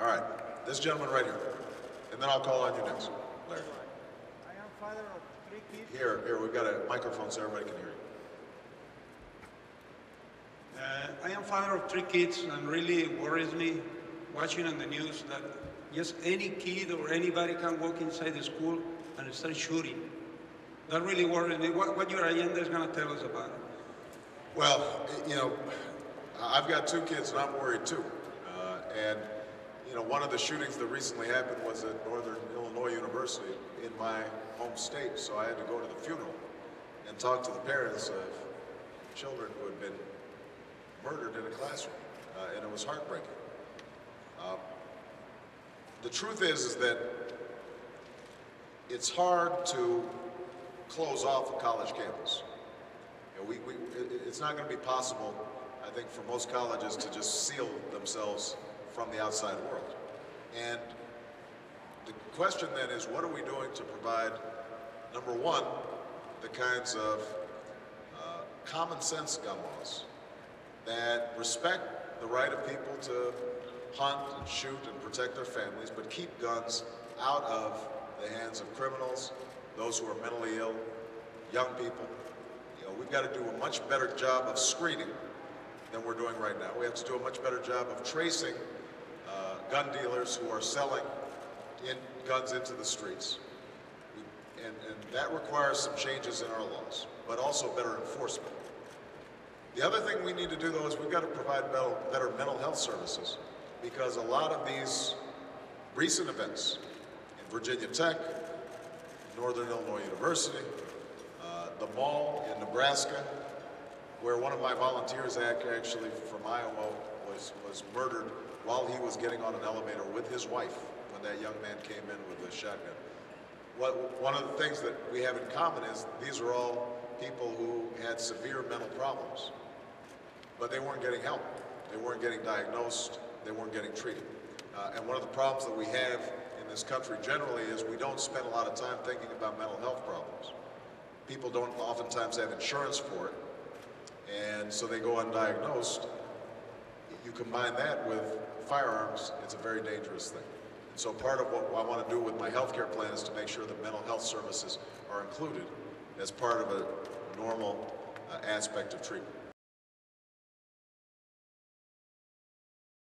All right, this gentleman right here. And then I'll call on you next, Larry. I am father of 3 kids. Here, we've got a microphone so everybody can hear you. I am father of 3 kids, and really worries me watching on the news that just any kid or anybody can walk inside the school and start shooting. That really worries me. What your agenda is going to tell us about it? Well, you know, I've got 2 kids and I'm worried too. And, you know, one of the shootings that recently happened was at Northern Illinois University in my home state, so I had to go to the funeral and talk to the parents of children who had been murdered in a classroom, and it was heartbreaking. The truth is that it's hard to close off a college campus. You know, it's not going to be possible, I think, for most colleges to just seal themselves from the outside world. And the question then is, what are we doing to provide, number one, the kinds of common sense gun laws that respect the right of people to hunt and shoot and protect their families, but keep guns out of the hands of criminals, those who are mentally ill, young people. You know, we've got to do a much better job of screening than we're doing right now. We have to do a much better job of tracing gun dealers who are selling guns into the streets. And that requires some changes in our laws, but also better enforcement. The other thing we need to do, though, is we've got to provide better mental health services, because a lot of these recent events in Virginia Tech, Northern Illinois University, the mall in Nebraska, where one of my volunteers actually from Iowa was murdered while he was getting on an elevator with his wife when that young man came in with a shotgun. One of the things that we have in common is these are all people who had severe mental problems, but they weren't getting help. They weren't getting diagnosed. They weren't getting treated. And one of the problems that we have in this country generally is we don't spend a lot of time thinking about mental health problems. People don't oftentimes have insurance for it, and so they go undiagnosed. You combine that with firearms, it's a very dangerous thing. And so part of what I want to do with my healthcare plan is to make sure that mental health services are included as part of a normal aspect of treatment.